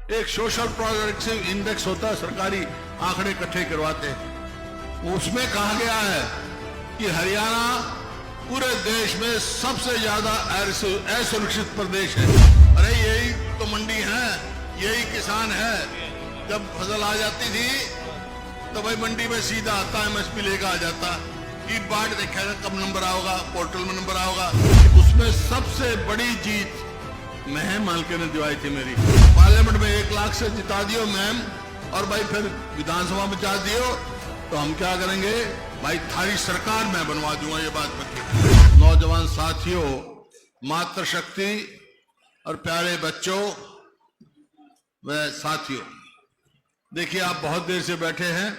एक social progressive index होता है, सरकारी आंकड़े इकट्ठे करवाते हैं। उसमें कहा गया है कि हरियाणा पूरे देश में सबसे ज्यादा असुरक्षित प्रदेश है। अरे यही तो मंडी है, यही किसान है। जब फसल आ जाती थी तो भाई मंडी में सीधा आता है, एमएसपी लेकर आ जाता, कि बाट देखेगा कब नंबर आओगा, पोर्टल में नंबर आओगा। उसमें सबसे बड़ी जीत महम मालके ने दिवाई थी मेरी। पार्लियामेंट में 1 लाख से जिता दियो मैम, और भाई फिर विधानसभा में जा दियो तो हम क्या करेंगे भाई, थारी सरकार मैं बनवा दूंगा। ये बात बता। नौजवान साथियों, मातृशक्ति और प्यारे बच्चों व साथियों, देखिए आप बहुत देर से बैठे हैं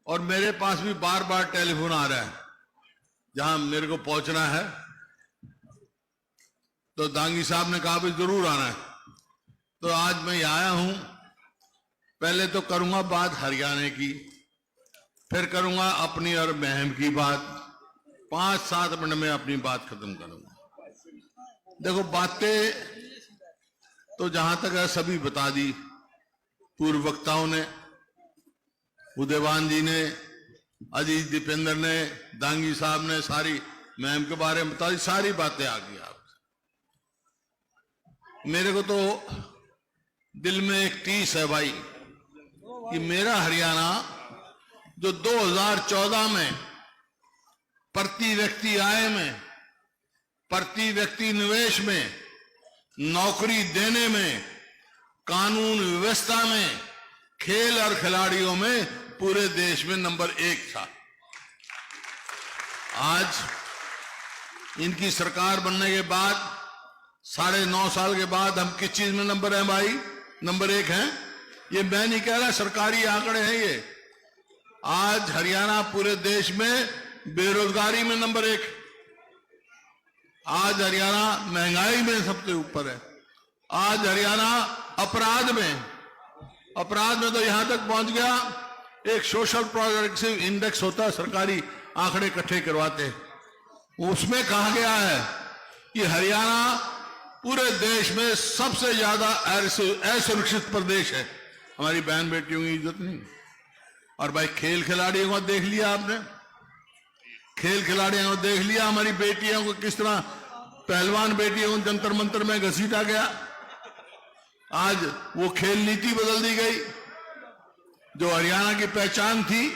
और मेरे पास भी बार बार टेलीफोन आ रहा है जहां मेरे को पहुंचना है। तो दांगी साहब ने कहा भी जरूर आना है, तो आज मैं आया हूं। पहले तो करूंगा बात हरियाणा की, फिर करूंगा अपनी और महम की बात। 5-7 मिनट में अपनी बात खत्म करूंगा। देखो बातें तो जहां तक है सभी बता दी, पूर्व वक्ताओं ने, उदयवान जी ने, अजीत दीपेंद्र ने, दांगी साहब ने सारी महम के बारे में बता दी, सारी बातें आ गई। आप मेरे को तो दिल में एक टीस है भाई कि मेरा हरियाणा जो 2014 में प्रति व्यक्ति आय में, प्रति व्यक्ति निवेश में, नौकरी देने में, कानून व्यवस्था में, खेल और खिलाड़ियों में पूरे देश में नंबर 1 था। आज इनकी सरकार बनने के बाद 9.5 साल के बाद हम किस चीज में नंबर है भाई, नंबर 1 हैं। ये मैं नहीं कह रहा, सरकारी आंकड़े हैं ये। आज हरियाणा पूरे देश में बेरोजगारी में नंबर 1। आज हरियाणा महंगाई में सबसे ऊपर है। आज हरियाणा अपराध में तो यहां तक पहुंच गया, एक सोशल प्रोग्रेसिव इंडेक्स होता है, सरकारी आंकड़े इकट्ठे करवाते हैं। उसमें कहा गया है कि हरियाणा पूरे देश में सबसे ज्यादा असुरक्षित प्रदेश है। हमारी बहन बेटियों की इज्जत नहीं। और भाई खेल खिलाड़ियों को देख लिया आपने, खेल खिलाड़ियों को देख लिया, हमारी बेटियों को किस तरह, पहलवान बेटियों को जंतर मंतर में घसीटा गया। आज वो खेल नीति बदल दी गई। जो हरियाणा की पहचान थी,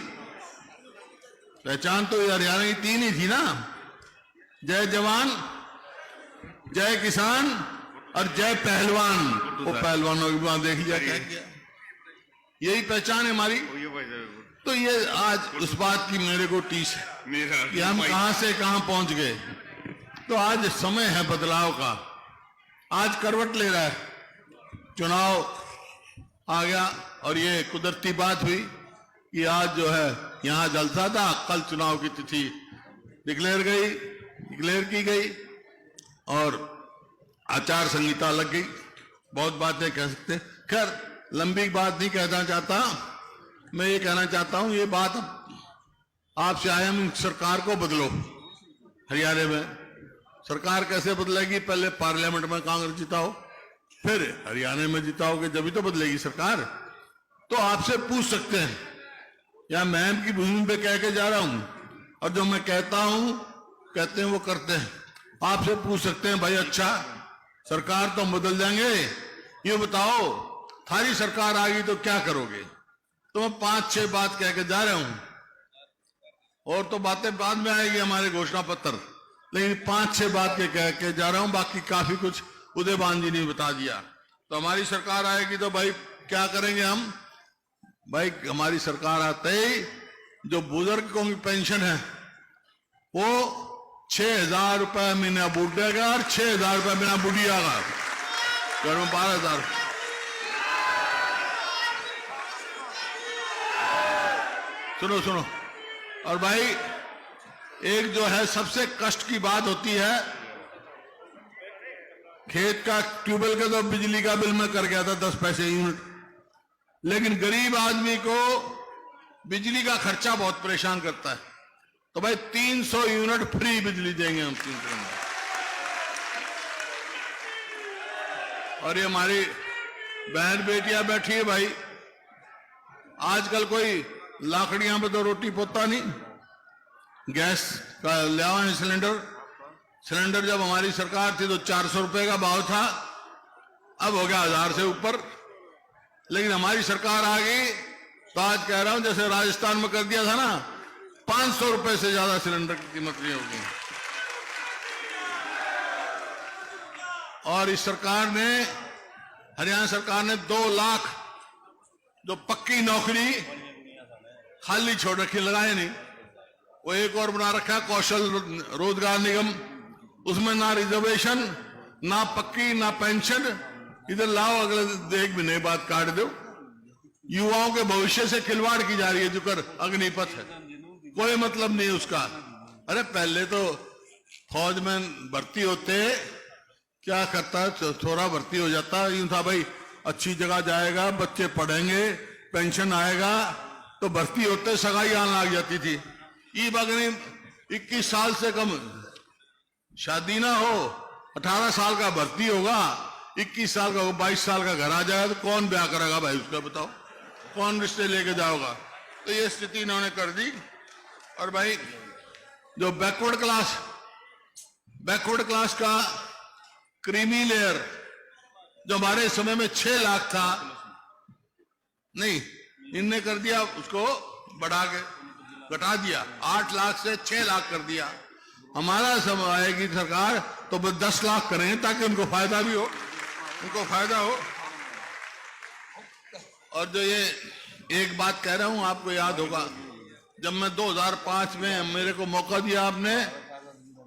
पहचान तो हरियाणा की 3 ही थी ना, जय जवान, जय किसान और जय पहलवान। वो पहलवानों की बात देख लिया क्या किया, यही पहचान है हमारी। तो ये आज उस बात की मेरे को टीस है कि हम कहां से कहां पहुंच गए। तो आज समय है बदलाव का, आज करवट ले रहा है, चुनाव आ गया। और ये कुदरती बात हुई कि आज जो है यहां जलसा था, कल चुनाव की तिथि डिक्लेयर की गई और आचार संहिता लग गई। बहुत बातें कह सकते हैं, खैर लंबी बात नहीं कहना चाहता। मैं ये कहना चाहता हूं, ये बात आपसे आया, हम सरकार को बदलो। हरियाणा में सरकार कैसे बदलेगी, पहले पार्लियामेंट में कांग्रेस जिताओ, फिर हरियाणा में जिताओगे, जब तो बदलेगी सरकार। तो आपसे पूछ सकते हैं, या मैम की भूमि पे कह के जा रहा हूं, और जो मैं कहता हूं कहते हैं वो करते हैं। आपसे पूछ सकते हैं भाई, अच्छा सरकार तो हम बदल देंगे, ये बताओ थारी सरकार आ गई तो क्या करोगे। तो मैं 5-6 बात कह के जा रहा हूं, और तो बातें बाद में आएगी हमारे घोषणा पत्र, लेकिन 5-6 बात कह के जा रहा हूं। बाकी काफी कुछ उदयवान जी ने बता दिया। तो हमारी सरकार आएगी तो भाई क्या करेंगे हम, भाई हमारी सरकार आते ही जो बुजुर्गों की पेंशन है वो 6,000 रुपए महीना बूढ़े का और 6,000 रुपए महीना बुढ़िया का, घर में 12,000। सुनो। और भाई एक जो है सबसे कष्ट की बात होती है, खेत का ट्यूबवेल का तो बिजली का बिल में कर गया था 10 पैसे यूनिट, लेकिन गरीब आदमी को बिजली का खर्चा बहुत परेशान करता है। तो भाई 300 यूनिट फ्री बिजली देंगे हम 300 में। और ये हमारी बहन बेटियां बैठी है भाई, आजकल कोई लाकड़ियां पे तो रोटी पोता नहीं, गैस का ले आवा है सिलेंडर जब हमारी सरकार थी तो 400 रुपए का भाव था, अब हो गया 1000 से ऊपर। लेकिन हमारी सरकार आ गई तो आज कह रहा हूं जैसे राजस्थान में कर दिया था ना, 500 रुपए से ज्यादा सिलेंडर की कीमत नहीं होगी। और इस सरकार ने, हरियाणा सरकार ने 2 लाख जो पक्की नौकरी खाली छोड़ रखी, लगाए नहीं, वो एक और बना रखा है कौशल रोजगार निगम, उसमें ना रिजर्वेशन, ना पक्की, ना पेंशन। इधर लाओ, अगले एक भी नई बात काट दो। युवाओं के भविष्य से खिलवाड़ की जा रही है, जो कर अग्निपथ है, कोई मतलब नहीं उसका। अरे पहले तो फौज में भर्ती होते क्या करता, थोड़ा भर्ती हो जाता, यूं था भाई अच्छी जगह जाएगा, बच्चे पढ़ेंगे, पेंशन आएगा, तो भर्ती होते सगाई आने लग जाती थी। ये बगनी 21 साल से कम शादी ना हो, 18 साल का भर्ती होगा, 21 साल का, 22 साल का घर आ जाएगा, तो कौन ब्याह करेगा भाई उसका, बताओ कौन रिश्ते लेके जाओगा। तो ये स्थिति इन्होंने कर दी। और भाई जो बैकवर्ड क्लास का क्रीमी लेयर जो हमारे समय में 6 लाख था, नहीं, इनने कर दिया उसको बढ़ा के, घटा दिया, 8 लाख से 6 लाख कर दिया। हमारा समय आएगी सरकार तो 10 लाख करेंगे ताकि उनको फायदा भी हो, उनको फायदा हो। और जो ये एक बात कह रहा हूं, आपको याद होगा, जब मैं 2005 में मेरे को मौका दिया आपने,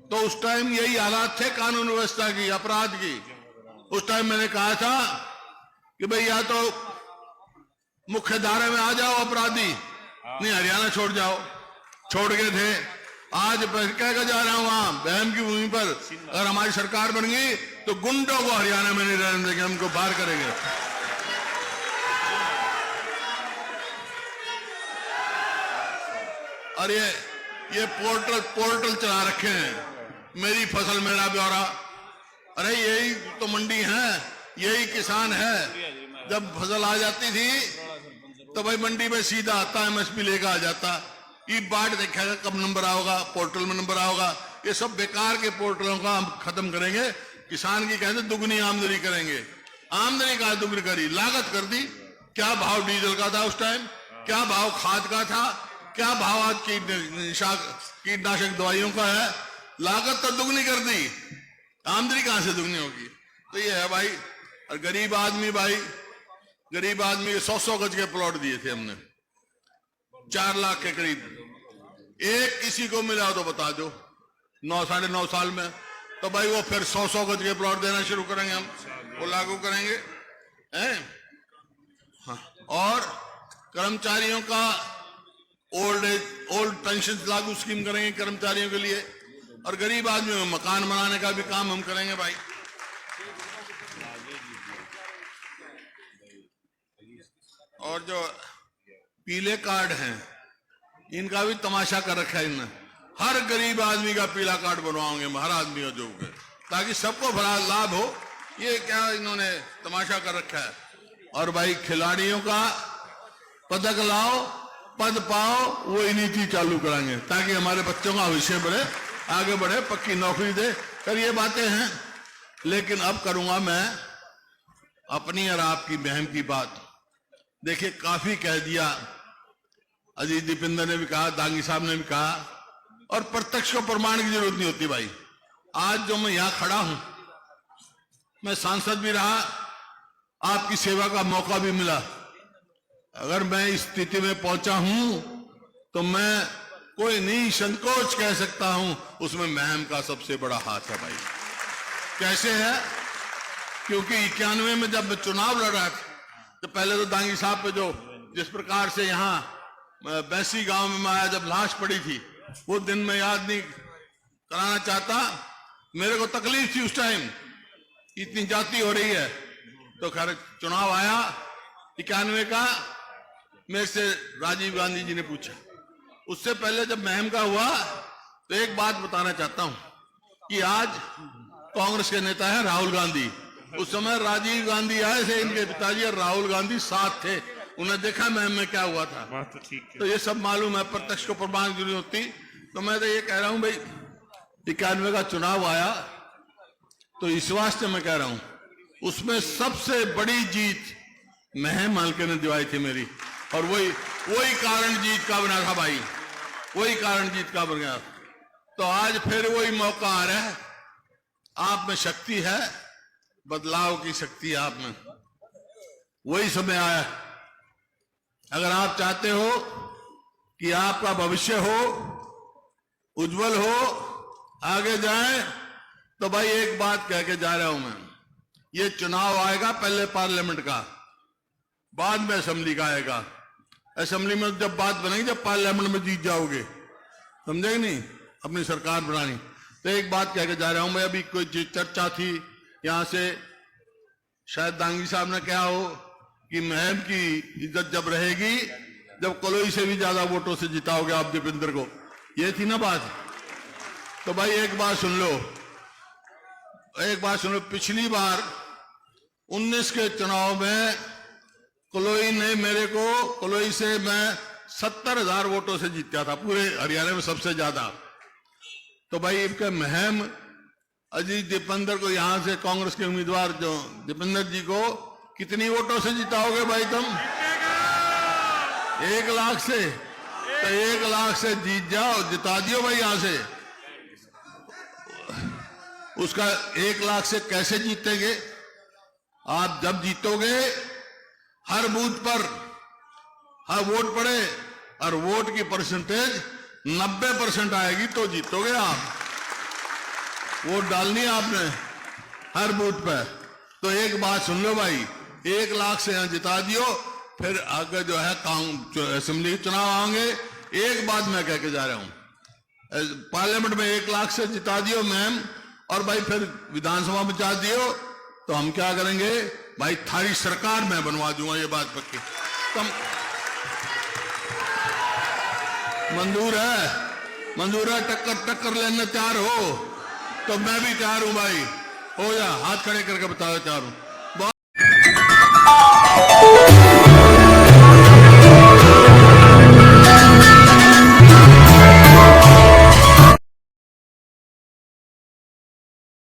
तो उस टाइम यही हालात थे कानून व्यवस्था की, अपराध की। उस टाइम मैंने कहा था कि भाई या तो मुख्य धारा में आ जाओ अपराधी, नहीं हरियाणा छोड़ जाओ, छोड़ गए थे। आज कह जा रहा हूं, वहां बहम की भूमि पर अगर हमारी सरकार बन गई तो गुंडों को हरियाणा में नहीं रहने देंगे, हमको बाहर करेंगे। और ये पोर्टल चला रखे हैं, मेरी फसल मेरा ब्यौरा। अरे यही तो मंडी है, यही किसान है। जब फसल आ जाती थी तो भाई मंडी में सीधा आता, एमएसपी लेकर आ जाता। ये बाट देखेगा कब नंबर आओगा, पोर्टल में नंबर आओगा। ये सब बेकार के पोर्टलों का हम खत्म करेंगे। किसान की कहते दुगनी आमदनी करेंगे। आमदनी का दुगनी करी, लागत कर दी। क्या भाव डीजल का था उस टाइम, क्या भाव खाद का था, क्या भाव आज कीटनाशक दवाइयों का है, लागत तो दुगनी कर दी, आमदनी कहां से दुगनी होगी। तो ये है भाई। और गरीब आदमी भाई, गरीब आदमी 100-100 गज के प्लॉट दिए थे हमने, 4 लाख के करीब। एक किसी को मिला तो बता दो 9-9.5 साल में, तो भाई वो फिर 100-100 गज के प्लॉट देना शुरू करेंगे, हम वो लागू करेंगे हैं। हाँ। और कर्मचारियों का ओल्ड पेंशन लागू स्कीम करेंगे कर्मचारियों के लिए। और गरीब आदमियों को मकान बनाने का भी काम हम करेंगे भाई। और जो पीले कार्ड हैं, इनका भी तमाशा कर रखा है इनने। हर गरीब आदमी का पीला कार्ड बनवाओगे, हर आदमी का जो है, ताकि सबको बड़ा लाभ हो। ये क्या इन्होंने तमाशा कर रखा है। और भाई खिलाड़ियों का पदक लाओ, पद पाओ, वो नीति चालू कराएंगे ताकि हमारे बच्चों का भविष्य बढ़े, आगे बढ़े, पक्की नौकरी दे। कर ये बातें हैं। लेकिन अब करूंगा मैं अपनी और आपकी बहन की बात। देखिए काफी कह दिया, अजीत दीपेंद्र ने भी कहा, दांगी साहब ने भी कहा, और प्रत्यक्ष को प्रमाण की जरूरत नहीं होती भाई। आज जो मैं यहां खड़ा हूं, मैं सांसद भी रहा, आपकी सेवा का मौका भी मिला। अगर मैं इस स्थिति में पहुंचा हूं तो मैं कोई नहीं संकोच कह सकता हूं, उसमें महम का सबसे बड़ा हाथ है भाई। कैसे है? क्योंकि 91 में जब मैं चुनाव लड़ रहा था, तो पहले तो दांगी साहब पे जो जिस प्रकार से यहाँ बैसी गांव में आया, जब लाश पड़ी थी, वो दिन मैं याद नहीं कराना चाहता। मेरे को तकलीफ थी उस टाइम, इतनी जाति हो रही है। तो खैर चुनाव आया 91 का, मेरे से राजीव गांधी जी ने पूछा। उससे पहले जब महम का हुआ, तो एक बात बताना चाहता हूं कि आज कांग्रेस के नेता है राहुल गांधी, उस समय राजीव गांधी आए थे, इनके पिताजी, और राहुल गांधी साथ थे। उन्हें देखा मैम में क्या हुआ था। बात तो ठीक है। तो ये सब मालूम है, प्रत्यक्ष को प्रमाण की जरूरत होती। तो मैं तो ये कह रहा हूं भाई, 91 का चुनाव आया तो इस वास्ते मैं कह रहा हूं, उसमें सबसे बड़ी जीत महम मालके ने दिवाई थी मेरी, और वही कारण जीत का बना था भाई, वही कारण जीत का बन गया। तो आज फिर वही मौका आ रहा है, आप में शक्ति है, बदलाव की शक्ति है आप में, वही समय आया है। अगर आप चाहते हो कि आपका भविष्य हो, उज्जवल हो, आगे जाए, तो भाई एक बात कह के जा रहा हूं मैं, ये चुनाव आएगा पहले पार्लियामेंट का, बाद में असेंबली का आएगा। असेंबली में जब बात बनेगी जब पार्लियामेंट में जीत जाओगे, समझे नहीं, अपनी सरकार बनानी। तो एक बात कह के जा रहा हूं मैं, अभी कोई चर्चा थी यहां से, शायद दांगी साहब ने कहा हो कि महम की इज्जत जब रहेगी जब कलोई से भी ज्यादा वोटों से जिताओगे आप दीपेंद्र को, ये थी ना बात। तो भाई एक बात सुन लो, पिछली बार 19 के चुनाव में कलोई ने मेरे को, कलोई से मैं 70,000 वोटों से जीता था, पूरे हरियाणा में सबसे ज्यादा। तो भाई इनके महम अजीत दीपेंद्र को, यहां से कांग्रेस के उम्मीदवार जो दीपेंद्र जी को कितनी वोटों से जिताओगे भाई तुम? 1 लाख से। तो 1 लाख से जीत जाओ, जिता दियो भाई यहां से। उसका 1 लाख से कैसे जीतेंगे? आप जब जीतोगे हर बूथ पर हर वोट पड़े और वोट की परसेंटेज 90% आएगी तो जीतोगे आप। वोट डालनी है आपने हर बूथ पे। तो एक बात सुन लो भाई, 1 लाख से यहां जिता दियो, फिर आगे जो है असेंबली चुनाव आएंगे। एक बात मैं कह के जा रहा हूं, पार्लियामेंट में 1 लाख से जिता दियो मैम, और भाई फिर विधानसभा में जिता दियो, तो हम क्या करेंगे भाई, थारी सरकार मैं बनवा दूंगा, ये बात पक्की। तुम मंजूर है, टक्कर लेने तैयार हो तो मैं भी तैयार हूं भाई। हो जा, हाथ खड़े करके बताओ तैयार हूं।